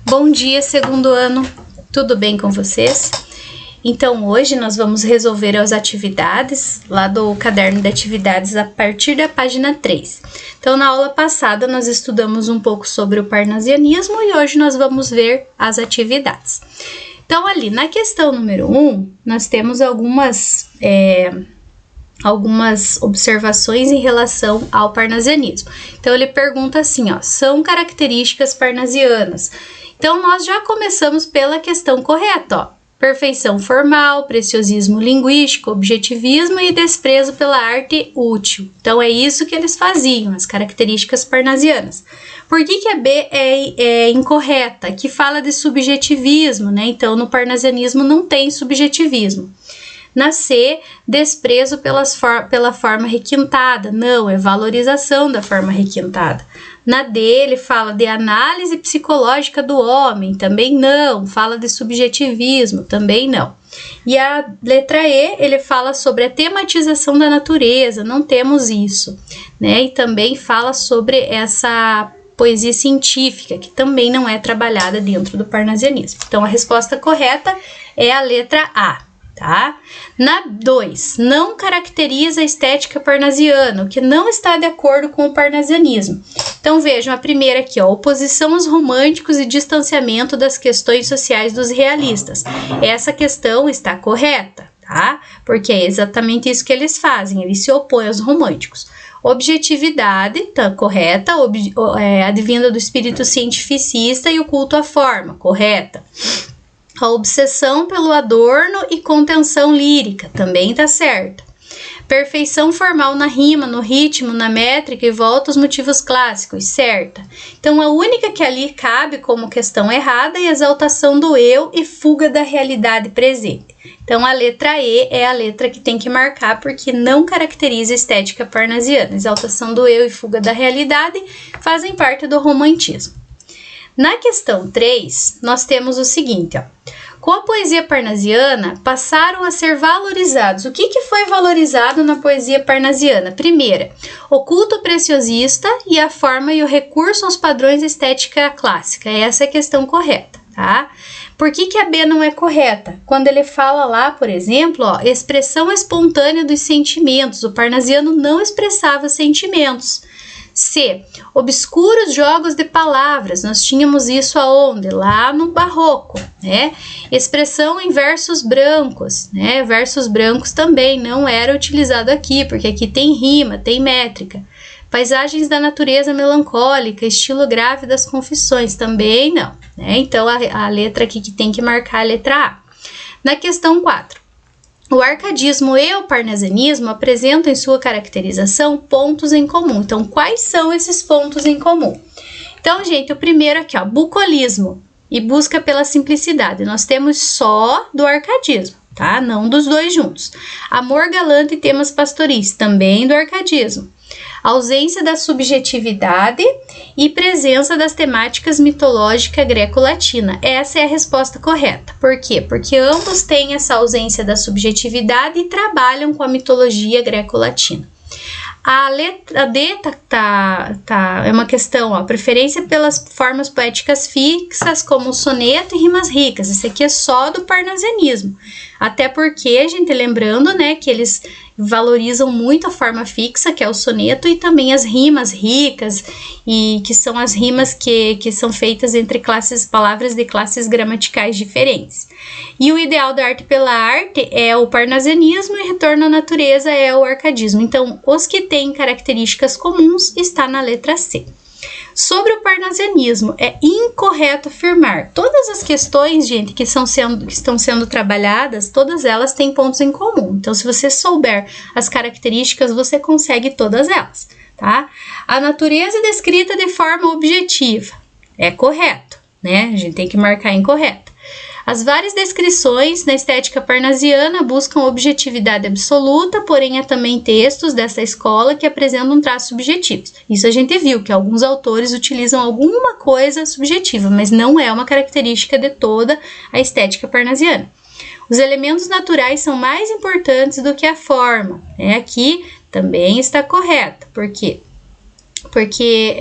Bom dia, segundo ano, tudo bem com vocês? Então, hoje nós vamos resolver as atividades lá do caderno de atividades a partir da página 3. Então, na aula passada, nós estudamos um pouco sobre o parnasianismo e hoje nós vamos ver as atividades. Então, ali na questão número 1, nós temos algumas observações em relação ao parnasianismo. Então, ele pergunta assim, ó, são características parnasianas. Então, nós já começamos pela questão correta, ó. Perfeição formal, preciosismo linguístico, objetivismo e desprezo pela arte útil. Então, é isso que eles faziam, as características parnasianas. Por que a B é incorreta? Que fala de subjetivismo, né? Então, no parnasianismo não tem subjetivismo. Na C, desprezo pela forma requintada. Não, é valorização da forma requintada. Na D, ele fala de análise psicológica do homem. Também não. Fala de subjetivismo. Também não. E a letra E, ele fala sobre a tematização da natureza. Não temos isso, né? E também fala sobre essa poesia científica, que também não é trabalhada dentro do parnasianismo. Então, a resposta correta é a letra A. Tá? Na 2, não caracteriza a estética parnasiana, o que não está de acordo com o parnasianismo. Então vejam a primeira aqui, ó, oposição aos românticos e distanciamento das questões sociais dos realistas. Essa questão está correta, tá? Porque é exatamente isso que eles fazem, eles se opõem aos românticos. Objetividade, tá correta, advinda do espírito cientificista e o culto à forma, correta. A obsessão pelo adorno e contenção lírica, também tá certa. Perfeição formal na rima, no ritmo, na métrica e volta aos motivos clássicos, certa. Então, a única que ali cabe como questão errada é a exaltação do eu e fuga da realidade presente. Então, a letra E é a letra que tem que marcar porque não caracteriza a estética parnasiana. Exaltação do eu e fuga da realidade fazem parte do romantismo. Na questão 3, nós temos o seguinte, ó. Com a poesia parnasiana, passaram a ser valorizados. O que foi valorizado na poesia parnasiana? Primeira, o culto preciosista e a forma e o recurso aos padrões de estética clássica. Essa é a questão correta, tá? Por que a B não é correta? Quando ele fala lá, por exemplo, ó, expressão espontânea dos sentimentos. O parnasiano não expressava sentimentos. C, obscuros jogos de palavras, nós tínhamos isso aonde? Lá no barroco, né? Expressão em versos brancos, né? Versos brancos também não era utilizado aqui, porque aqui tem rima, tem métrica. Paisagens da natureza melancólica, estilo grave das confissões, também não, né? Então, a letra aqui que tem que marcar é a letra A. Na questão 4. O arcadismo e o parnasianismo apresentam em sua caracterização pontos em comum. Então, quais são esses pontos em comum? Então, gente, o primeiro aqui, ó, bucolismo e busca pela simplicidade. Nós temos só do arcadismo, tá? Não dos dois juntos. Amor galante e temas pastoris, também do arcadismo. Ausência da subjetividade e presença das temáticas mitológica greco-latina. Essa é a resposta correta. Por quê? Porque ambos têm essa ausência da subjetividade e trabalham com a mitologia greco-latina. A letra D é uma questão, ó, preferência pelas formas poéticas fixas, como soneto e rimas ricas. Esse aqui é só do parnasianismo. Até porque, gente, lembrando, né, que eles valorizam muito a forma fixa, que é o soneto, e também as rimas ricas, e que são as rimas que são feitas entre palavras de classes gramaticais diferentes. E o ideal da arte pela arte é o parnasianismo e retorno à natureza é o arcadismo. Então, os que têm características comuns está na letra C. Sobre o parnasianismo, é incorreto afirmar. Todas as questões, gente, que estão sendo trabalhadas, todas elas têm pontos em comum. Então, se você souber as características, você consegue todas elas, tá? A natureza é descrita de forma objetiva. É correto, né? A gente tem que marcar incorreto. As várias descrições na estética parnasiana buscam objetividade absoluta, porém há também textos dessa escola que apresentam traços subjetivos. Isso a gente viu, que alguns autores utilizam alguma coisa subjetiva, mas não é uma característica de toda a estética parnasiana. Os elementos naturais são mais importantes do que a forma. Aqui também está correta. Por quê? Porque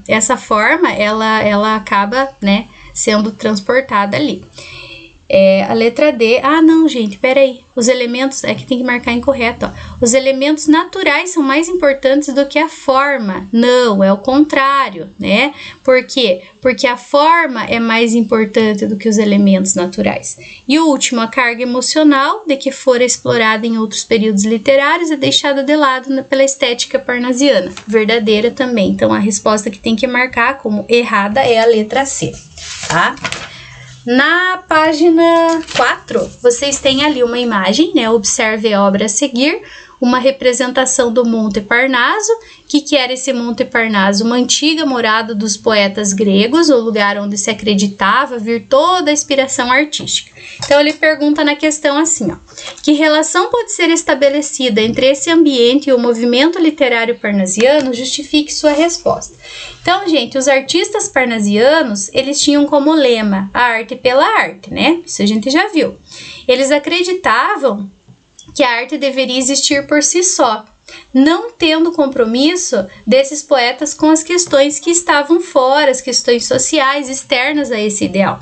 essa forma, ela acaba, né, sendo transportada ali. A letra D, não, gente, peraí, os elementos, é que tem que marcar incorreto, ó. Os elementos naturais são mais importantes do que a forma. Não, é o contrário, né? Por quê? Porque a forma é mais importante do que os elementos naturais. E o último, a carga emocional, de que fora explorada em outros períodos literários, é deixada de lado pela estética parnasiana. Verdadeira também. Então, a resposta que tem que marcar como errada é a letra C, tá? Na página 4, vocês têm ali uma imagem, né? Observe a obra a seguir, uma representação do Monte Parnaso. O que era esse Monte Parnaso? Uma antiga morada dos poetas gregos, o lugar onde se acreditava vir toda a inspiração artística. Então, ele pergunta na questão assim, ó, que relação pode ser estabelecida entre esse ambiente e o movimento literário parnasiano? Justifique sua resposta. Então, gente, os artistas parnasianos, eles tinham como lema a arte pela arte, né? Isso a gente já viu. Eles acreditavam que a arte deveria existir por si só, não tendo compromisso desses poetas com as questões que estavam fora, as questões sociais externas a esse ideal.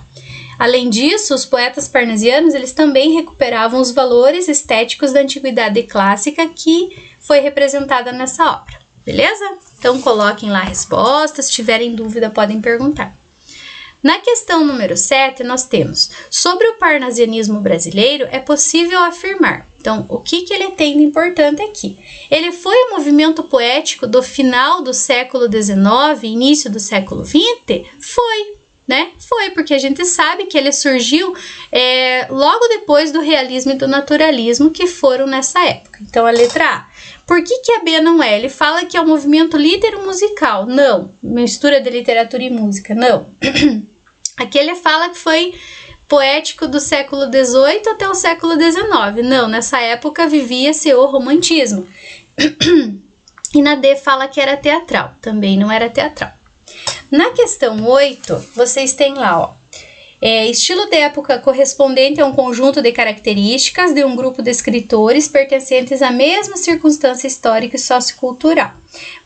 Além disso, os poetas parnasianos, eles também recuperavam os valores estéticos da antiguidade clássica que foi representada nessa obra, beleza? Então, coloquem lá a resposta, se tiverem dúvida podem perguntar. Na questão número 7, nós temos, sobre o parnasianismo brasileiro, é possível afirmar. Então, o que ele tem de importante aqui? Ele foi um movimento poético do final do século XIX, início do século XX? Foi, né? Foi, porque a gente sabe que ele surgiu logo depois do realismo e do naturalismo, que foram nessa época. Então, a letra A. Por que a B não é? Ele fala que é um movimento litero-musical. Não. Mistura de literatura e música. Não. Aqui ele fala que foi poético do século XVIII até o século XIX. Não, nessa época vivia-se o romantismo. E na D fala que era teatral. Também não era teatral. Na questão 8, vocês têm lá, ó, estilo de época correspondente a um conjunto de características de um grupo de escritores pertencentes à mesma circunstância histórica e sociocultural,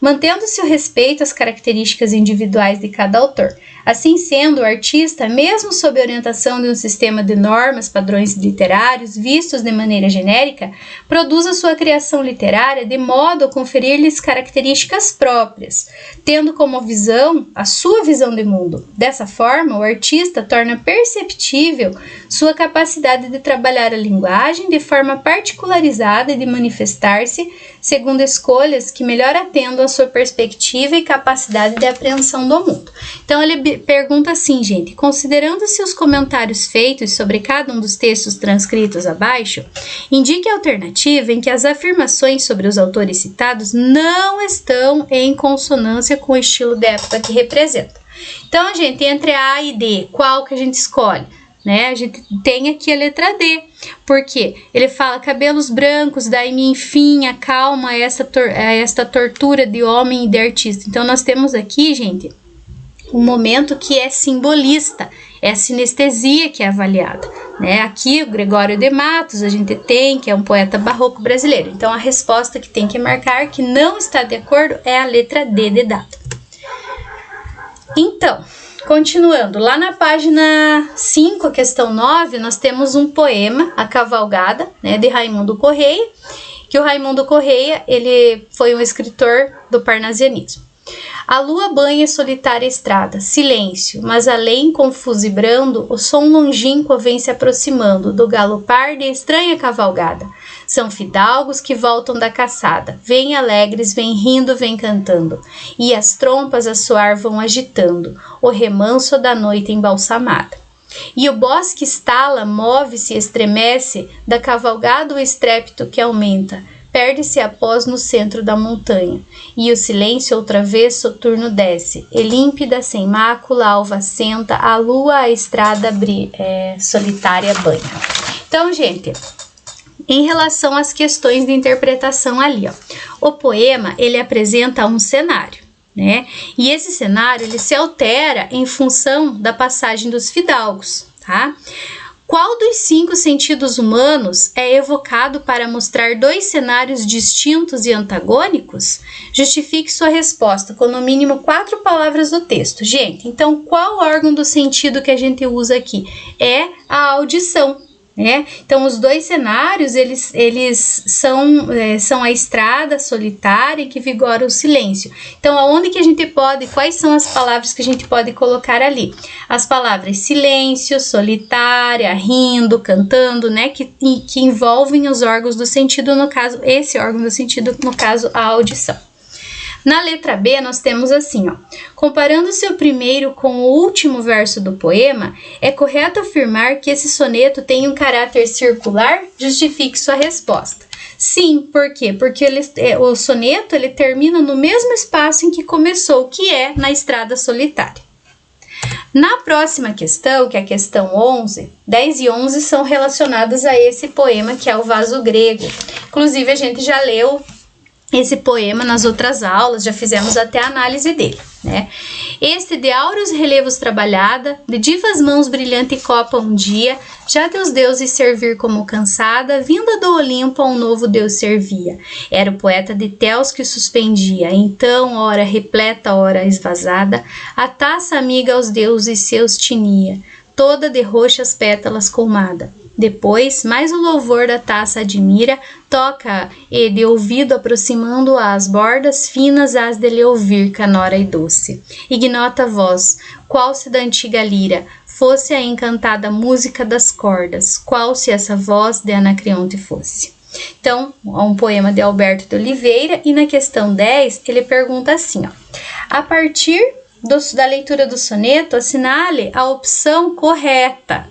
mantendo-se o respeito às características individuais de cada autor. Assim sendo, o artista, mesmo sob a orientação de um sistema de normas, padrões literários vistos de maneira genérica, produz a sua criação literária de modo a conferir-lhes características próprias, tendo como visão a sua visão de mundo. Dessa forma, o artista torna perceptível sua capacidade de trabalhar a linguagem de forma particularizada e de manifestar-se segundo escolhas que melhor atendam a sua perspectiva e capacidade de apreensão do mundo. Então, ele pergunta assim, gente, considerando-se os comentários feitos sobre cada um dos textos transcritos abaixo, indique a alternativa em que as afirmações sobre os autores citados não estão em consonância com o estilo da época que representa. Então, gente, entre A e D, qual que a gente escolhe? Né? A gente tem aqui a letra D, porque ele fala cabelos brancos, daí-me enfim acalma esta tortura de homem e de artista. Então, nós temos aqui, gente, um momento que é simbolista, é a sinestesia que é avaliada, né? Aqui o Gregório de Matos a gente tem, que é um poeta barroco brasileiro. Então, a resposta que tem que marcar que não está de acordo é a letra D de dado. Então, continuando, lá na página 5, questão 9, nós temos um poema, A Cavalgada, né, de Raimundo Correia, que o Raimundo Correia, ele foi um escritor do parnasianismo. A lua banha solitária estrada, silêncio, mas além, confuso e brando, o som longínquo vem se aproximando do galopar de estranha cavalgada. São fidalgos que voltam da caçada, vêm alegres, vêm rindo, vêm cantando, e as trompas a soar vão agitando, o remanso da noite embalsamada. E o bosque estala, move-se, estremece, da cavalgada o estrépito que aumenta, perde-se após no centro da montanha, e o silêncio outra vez soturno desce, e límpida, sem mácula, alva senta, a lua a estrada solitária banha. Então, gente, em relação às questões de interpretação ali, ó, o poema, ele apresenta um cenário, né? E esse cenário, ele se altera em função da passagem dos fidalgos, tá? Qual dos 5 sentidos humanos é evocado para mostrar 2 cenários distintos e antagônicos? Justifique sua resposta com no mínimo 4 palavras do texto. Gente, então qual órgão do sentido que a gente usa aqui? É a audição. Então, os 2 cenários, eles são a estrada solitária em que vigora o silêncio. Então, aonde que a gente pode, quais são as palavras que a gente pode colocar ali? As palavras silêncio, solitária, rindo, cantando, que envolvem os órgãos do sentido, no caso, esse órgão do sentido, no caso, a audição. Na letra B, nós temos assim, comparando-se o primeiro com o último verso do poema, é correto afirmar que esse soneto tem um caráter circular? Justifique sua resposta. Sim, por quê? Porque o soneto ele termina no mesmo espaço em que começou, que é na estrada solitária. Na próxima questão, que é a questão 11, 10 e 11 são relacionadas a esse poema, que é o Vaso Grego. Inclusive, a gente já leu esse poema nas outras aulas, já fizemos até a análise dele, Este de áureos relevos trabalhada, de divas mãos brilhante copa um dia, já teus deuses servir como cansada, vinda do Olimpo a um novo deus servia. Era o poeta de Teos que suspendia, então, ora repleta, ora esvazada, a taça amiga aos deuses seus tinia, toda de roxas pétalas colmada. Depois, mais o louvor da taça admira, toca e de ouvido aproximando às bordas finas as de lhe ouvir canora e doce. Ignota voz, qual se da antiga lira fosse a encantada música das cordas, qual se essa voz de Anacreonte fosse. Então, é um poema de Alberto de Oliveira e na questão 10 ele pergunta assim, a partir da leitura do soneto, assinale a opção correta,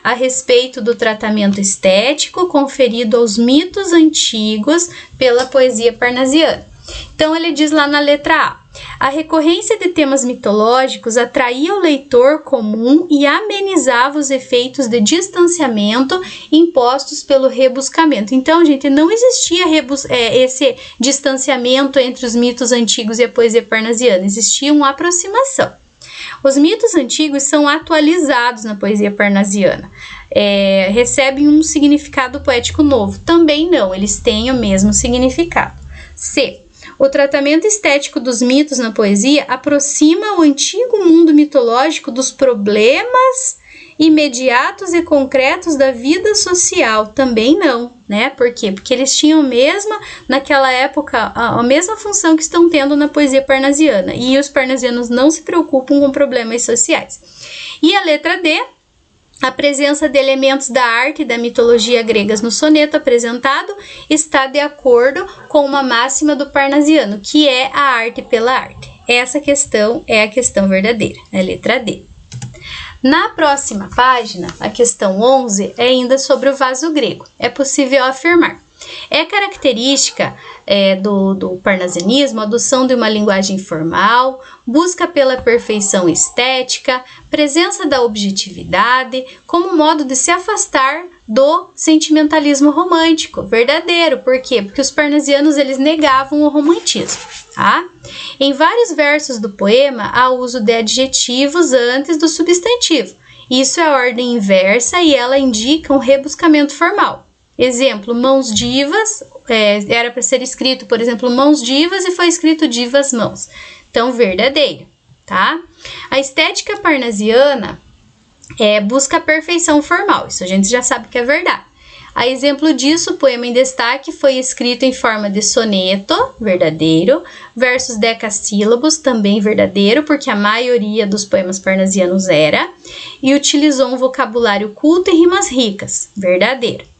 a respeito do tratamento estético conferido aos mitos antigos pela poesia parnasiana. Então, ele diz lá na letra A recorrência de temas mitológicos atraía o leitor comum e amenizava os efeitos de distanciamento impostos pelo rebuscamento. Então, gente, não existia esse distanciamento entre os mitos antigos e a poesia parnasiana, existia uma aproximação. Os mitos antigos são atualizados na poesia parnasiana, recebem um significado poético novo. Também não, eles têm o mesmo significado. C. O tratamento estético dos mitos na poesia aproxima o antigo mundo mitológico dos problemas imediatos e concretos da vida social. Também não, Por quê? Porque eles tinham naquela época, a mesma função que estão tendo na poesia parnasiana. E os parnasianos não se preocupam com problemas sociais. E a letra D, a presença de elementos da arte e da mitologia gregas no soneto apresentado está de acordo com uma máxima do parnasiano, que é a arte pela arte. Essa questão é a questão verdadeira, a letra D. Na próxima página, a questão 11 é ainda sobre o vaso grego. É possível afirmar. É característica do parnasianismo a adoção de uma linguagem formal, busca pela perfeição estética, presença da objetividade, como modo de se afastar do sentimentalismo romântico, verdadeiro. Por quê? Porque os parnasianos eles negavam o romantismo. Em vários versos do poema há uso de adjetivos antes do substantivo. Isso é a ordem inversa e ela indica um rebuscamento formal. Exemplo, mãos divas, era para ser escrito, por exemplo, mãos divas e foi escrito divas mãos. Então, verdadeiro, A estética parnasiana busca a perfeição formal, isso a gente já sabe que é verdade. A exemplo disso, o poema em destaque foi escrito em forma de soneto, verdadeiro, versos decassílabos, também verdadeiro, porque a maioria dos poemas parnasianos era, e utilizou um vocabulário culto e rimas ricas, verdadeiro.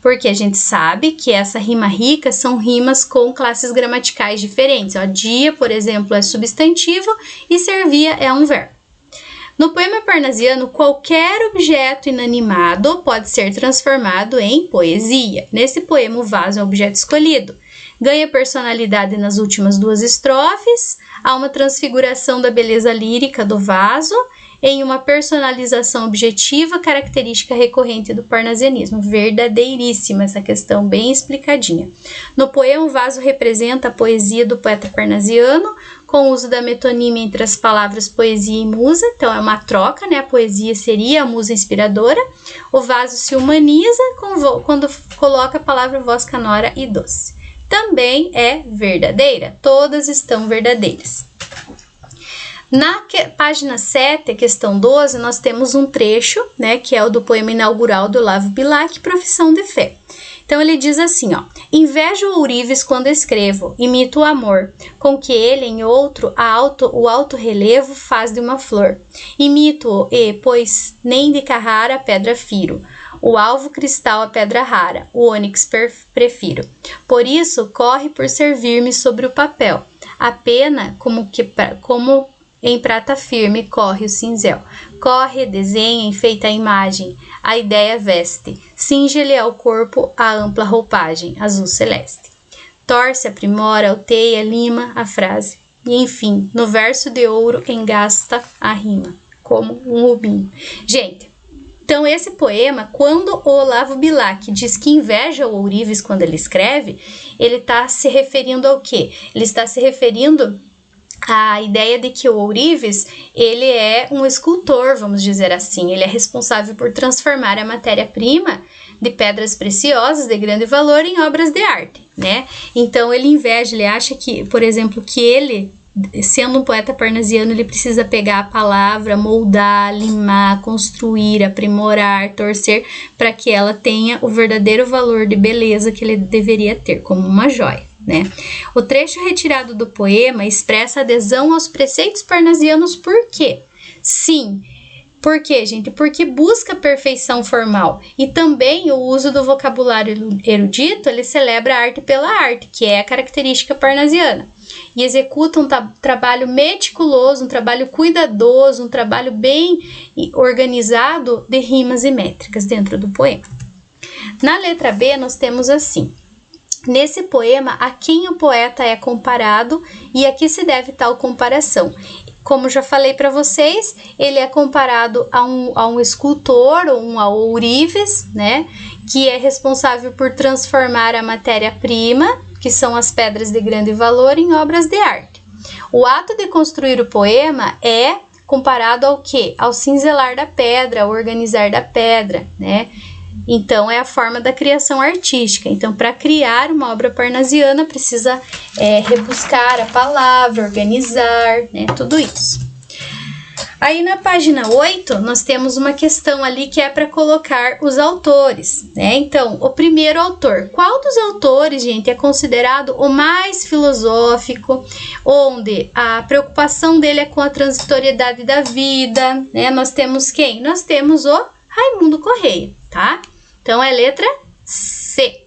Porque a gente sabe que essa rima rica são rimas com classes gramaticais diferentes. Dia, por exemplo, é substantivo e servia é um verbo. No poema parnasiano, qualquer objeto inanimado pode ser transformado em poesia. Nesse poema, o vaso é o objeto escolhido. Ganha personalidade nas últimas 2 estrofes, há uma transfiguração da beleza lírica do vaso em uma personalização objetiva, característica recorrente do parnasianismo. Verdadeiríssima essa questão, bem explicadinha. No poema, o vaso representa a poesia do poeta parnasiano, com o uso da metonímia entre as palavras poesia e musa, então é uma troca, né? A poesia seria a musa inspiradora. O vaso se humaniza quando coloca a palavra voz canora e doce. Também é verdadeira, todas estão verdadeiras. Na página 7, questão 12, nós temos um trecho, né, que é o do poema inaugural do Olavo Bilac, Profissão de Fé. Então ele diz assim, ó: invejo ourives quando escrevo, imito o amor, com que ele em outro o alto relevo faz de uma flor. Imito-o e, pois nem de Carrara a pedra firo, o alvo cristal a pedra rara, o ônix prefiro. Por isso corre por servir-me sobre o papel, a pena como em prata firme corre o cinzel. Corre, desenha, enfeita a imagem, a ideia veste, cinge-lhe ao corpo a ampla roupagem, azul celeste. Torce, aprimora, alteia, lima a frase, e enfim, no verso de ouro engasta a rima, como um rubinho. Gente, então esse poema, quando o Olavo Bilac diz que inveja o ourives quando ele escreve, ele está se referindo ao quê? Ele está se referindo a ideia de que o ourives, ele é um escultor, vamos dizer assim, ele é responsável por transformar a matéria-prima de pedras preciosas de grande valor em obras de arte, né? Então ele inveja, ele acha que, por exemplo, que ele, sendo um poeta parnasiano, ele precisa pegar a palavra, moldar, limar, construir, aprimorar, torcer, para que ela tenha o verdadeiro valor de beleza que ele deveria ter, como uma joia. Né? O trecho retirado do poema expressa adesão aos preceitos parnasianos. Por quê? Sim. Por quê, gente? Porque busca perfeição formal e também o uso do vocabulário erudito, ele celebra a arte pela arte, que é a característica parnasiana, e executa um trabalho meticuloso, um trabalho cuidadoso, um trabalho bem organizado de rimas e métricas dentro do poema. Na letra B, nós temos assim: nesse poema, a quem o poeta é comparado e a que se deve tal comparação? Como já falei para vocês, ele é comparado a um escultor, ou a ourives, né, que é responsável por transformar a matéria-prima, que são as pedras de grande valor, em obras de arte. O ato de construir o poema é comparado ao quê? Ao cinzelar da pedra, ao organizar da pedra, né? Então, é a forma da criação artística. Então, para criar uma obra parnasiana, precisa rebuscar a palavra, organizar, né, tudo isso. Aí, na página 8, nós temos uma questão ali que é para colocar os autores, né? Então, o primeiro autor. Qual dos autores, gente, é considerado o mais filosófico, onde a preocupação dele é com a transitoriedade da vida, né? Nós temos quem? Nós temos o Raimundo Correia, tá? Então, é letra C.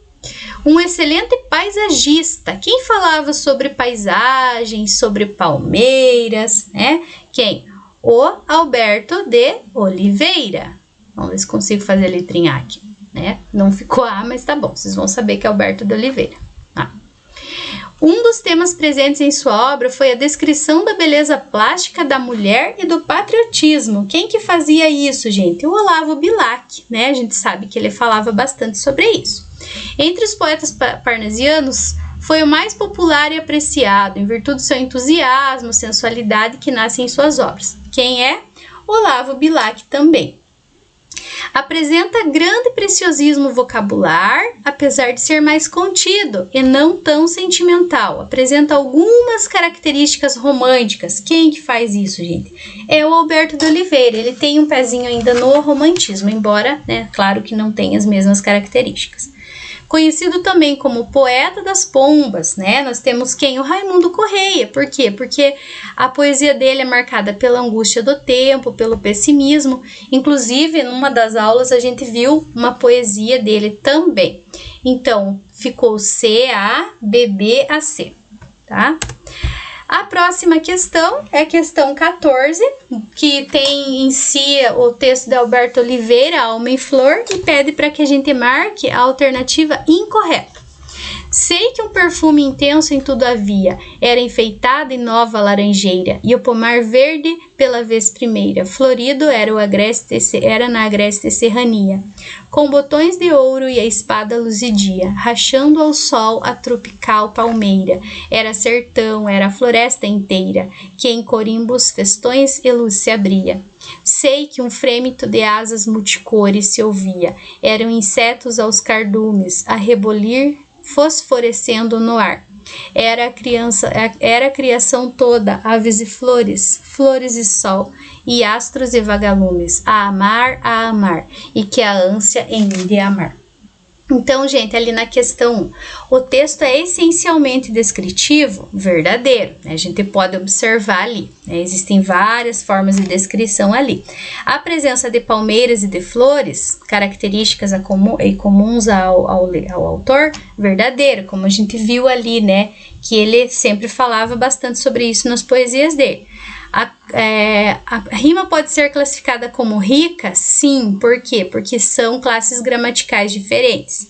Um excelente paisagista. Quem falava sobre paisagens, sobre palmeiras, né? Quem? O Alberto de Oliveira. Vamos ver se consigo fazer a letrinha aqui, né? Não ficou A, mas tá bom. Vocês vão saber que é Alberto de Oliveira. Ah. Um dos temas presentes em sua obra foi a descrição da beleza plástica da mulher e do patriotismo. Quem que fazia isso, gente? O Olavo Bilac, né? A gente sabe que ele falava bastante sobre isso. Entre os poetas parnasianos, foi o mais popular e apreciado, em virtude do seu entusiasmo, sensualidade que nasce em suas obras. Quem é? Olavo Bilac também. Apresenta grande preciosismo vocabular, apesar de ser mais contido e não tão sentimental. Apresenta algumas características românticas. Quem que faz isso, gente? É o Alberto de Oliveira. Ele tem um pezinho ainda no romantismo, embora, né, claro que não tenha as mesmas características. Conhecido também como poeta das pombas, né? Nós temos quem? O Raimundo Correia. Por quê? Porque a poesia dele é marcada pela angústia do tempo, pelo pessimismo. Inclusive, numa das aulas, a gente viu uma poesia dele também. Então, ficou C, A, B, B, A, C, tá? A próxima questão é a questão 14, que tem em si o texto de Alberto Oliveira, Alma em Flor, e pede para que a gente marque a alternativa incorreta. Sei que um perfume intenso em tudo havia, era enfeitada e nova a laranjeira, e o pomar verde pela vez primeira, florido era na agreste serrania, com botões de ouro e a espada luzidia, rachando ao sol a tropical palmeira, era sertão, era a floresta inteira, que em corimbos, festões e luz se abria. Sei que um frêmito de asas multicores se ouvia, eram insetos aos cardumes, a rebolir, fosforescendo no ar. Era a criação toda, aves e flores, flores e sol, e astros e vagalumes, a amar, e que a ânsia em mim de amar. Então, gente, ali na questão 1, o texto é essencialmente descritivo, verdadeiro, né? A gente pode observar ali, né? Existem várias formas de descrição ali. A presença de palmeiras e de flores, características comuns ao autor, verdadeiro, como a gente viu ali, né? Que ele sempre falava bastante sobre isso nas poesias dele. A rima pode ser classificada como rica? Sim, por quê? Porque são classes gramaticais diferentes.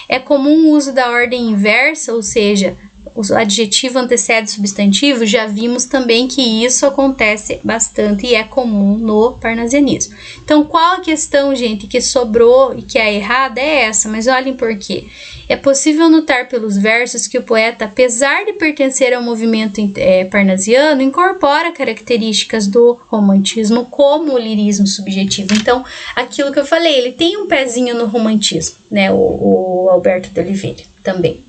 É comum o uso da ordem inversa, ou seja, o adjetivo antecede o substantivo. Já vimos também que isso acontece bastante e é comum no parnasianismo. Então, qual a questão, gente, que sobrou e que é errada é essa, mas olhem por quê. É possível notar pelos versos que o poeta, apesar de pertencer ao movimento parnasiano, incorpora características do romantismo como o lirismo subjetivo. Então, aquilo que eu falei, ele tem um pezinho no romantismo, né? O Alberto de Oliveira também.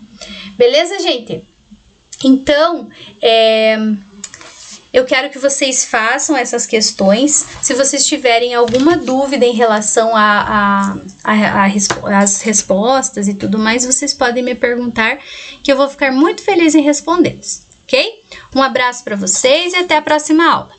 Beleza, gente? Então, eu quero que vocês façam essas questões. Se vocês tiverem alguma dúvida em relação às respostas e tudo mais, vocês podem me perguntar, que eu vou ficar muito feliz em responder, ok? Um abraço para vocês e até a próxima aula.